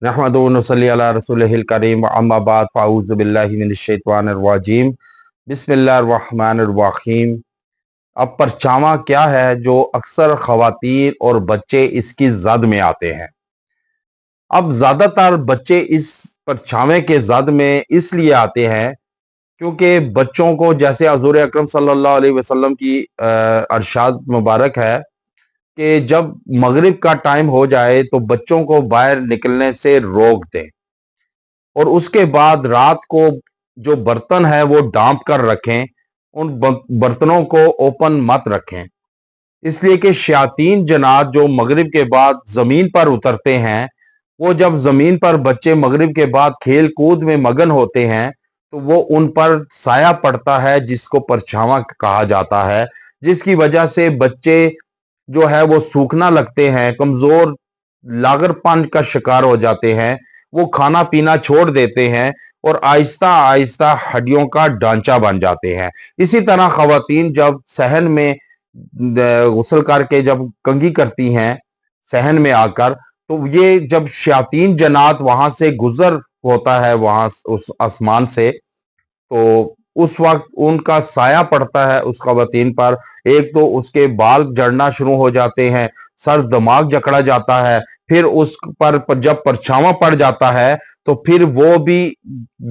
नहमदुहु व नसल्ली अला रसूलिहिल करीम अम्मा बाद फ़अऊज़ु बिल्लाहि मिनश शैतानिर रजीम बिस्मिल्लाहिर रहमानिर रहीम। अब परछावां क्या है जो अक्सर ख़वातीन और बच्चे इसकी ज़द में आते हैं। अब ज़्यादातर बच्चे इस परछावें के ज़द में इसलिए आते हैं क्योंकि बच्चों को, जैसे हुज़ूर अकरम सल्लल्लाहु अलैहि वसल्लम की अरशाद मुबारक है कि जब मगरिब का टाइम हो जाए तो बच्चों को बाहर निकलने से रोक दें और उसके बाद रात को जो बर्तन है वो ढांप कर रखें, उन बर्तनों को ओपन मत रखें, इसलिए कि शयातीन जन्नात जो मगरिब के बाद जमीन पर उतरते हैं, वो जब जमीन पर बच्चे मगरिब के बाद खेल कूद में मगन होते हैं तो वो उन पर साया पड़ता है जिसको परछावां कहा जाता है, जिसकी वजह से बच्चे जो है वो सूखना लगते हैं, कमजोर लागरपन का शिकार हो जाते हैं, वो खाना पीना छोड़ देते हैं और आहिस्ता आहिस्ता हड्डियों का ढांचा बन जाते हैं। इसी तरह खवातीन जब सहन में गुस्ल करके जब कंघी करती हैं सहन में आकर, तो ये जब शयातीन जन्नात वहां से गुजर होता है वहां उस आसमान से, तो उस वक्त उनका साया पड़ता है उस खवातीन पर। एक तो उसके बाल झड़ना शुरू हो जाते हैं, सर दिमाग जकड़ा जाता है, फिर उस पर जब परछावां पड़ जाता है तो फिर वो भी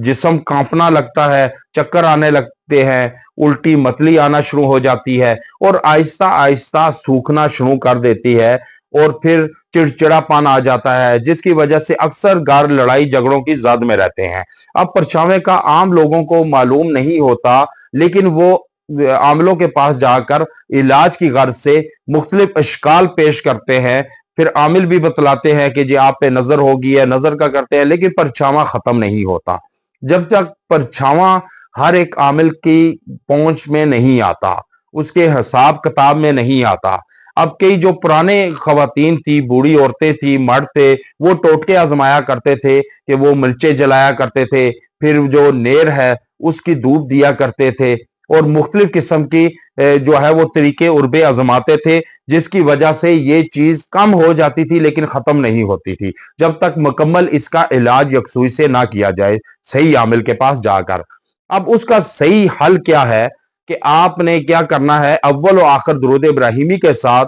जिस्म कांपना लगता है, चक्कर आने लगते हैं, उल्टी मतली आना शुरू हो जाती है और आहिस्ता आहिस्ता सूखना शुरू कर देती है और फिर चिड़चिड़ापन आ जाता है, जिसकी वजह से अक्सर घर लड़ाई झगड़ों की जद में रहते हैं। अब परछावें का आम लोगों को मालूम नहीं होता, लेकिन वो आमलों के पास जाकर इलाज की गर्ज से मुख्तलिफ अशकाल पेश करते हैं। फिर आमिल भी बतलाते हैं कि जी आप पे नजर होगी है, नजर का करते हैं, लेकिन परछावां खत्म नहीं होता जब तक परछावां हर एक आमिल की पहुंच में नहीं आता, उसके हिसाब किताब में नहीं आता। अब कई जो पुराने खवातीन थी, बूढ़ी औरतें थी, मर्द थे, वो टोटके आजमाया करते थे कि वो मिर्चे जलाया करते थे, फिर जो नेर है उसकी धूप दिया करते थे और मुख्तलिफ किस्म की जो है वो तरीके उर्बे आजमाते थे, जिसकी वजह से ये चीज कम हो जाती थी लेकिन खत्म नहीं होती थी जब तक मुकम्मल इसका इलाज यकसुई से ना किया जाए सही आमिल के पास जाकर। अब उसका सही हल क्या है कि आपने क्या करना है, अव्वल और आखिर दुरूद इब्राहिमी के साथ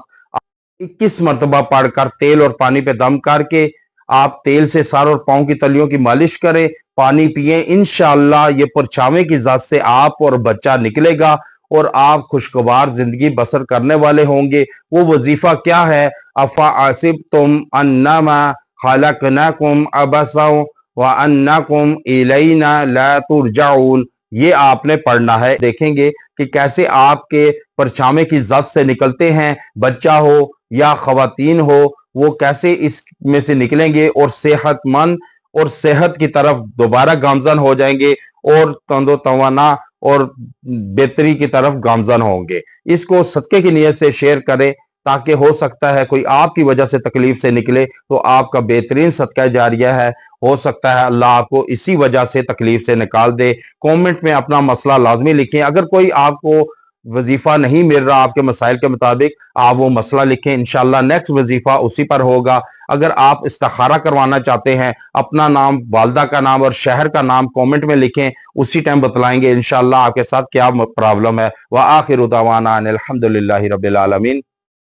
21 मरतबा पढ़कर तेल और पानी पे दम करके आप तेल से सर और पांव की तलियों की मालिश करें, पानी पिए। इंशाअल्लाह ये परछावें की जात से आप और बच्चा निकलेगा और आप खुशगवार जिंदगी बसर करने वाले होंगे। वो वजीफा क्या है, अफा आसिब तुम अन्नमा खलकनाकुम अबसा व अन्नकुम इलैना ला तुरजाउन, ये आपने पढ़ना है। देखेंगे कि कैसे आपके परछावें की जात से निकलते हैं, बच्चा हो या खवातीन हो, वो कैसे इसमें से निकलेंगे और सेहतमंद और सेहत की तरफ दोबारा गामजन हो जाएंगे और तंदो तवाना और बेहतरी की तरफ गामजन होंगे। इसको सदके की नीयत से शेयर करें ताकि हो सकता है कोई आपकी वजह से तकलीफ से निकले तो आपका बेहतरीन सदका जारिया है, हो सकता है अल्लाह आपको इसी वजह से तकलीफ से निकाल दे। कमेंट में अपना मसला लाजमी लिखें। अगर कोई आपको वजीफा नहीं मिल रहा आपके मसाइल के मुताबिक, आप वो मसला लिखें, इंशाल्लाह नेक्स्ट वजीफा उसी पर होगा। अगर आप इस्तिखारा करवाना चाहते हैं, अपना नाम, वालदा का नाम और शहर का नाम कमेंट में लिखें, उसी टाइम बतलाएंगे इंशाल्लाह आपके साथ क्या प्रॉब्लम है। व आखिरु दावाना अनिल हम्दुलिल्लाहि रब्बिल आलमीन।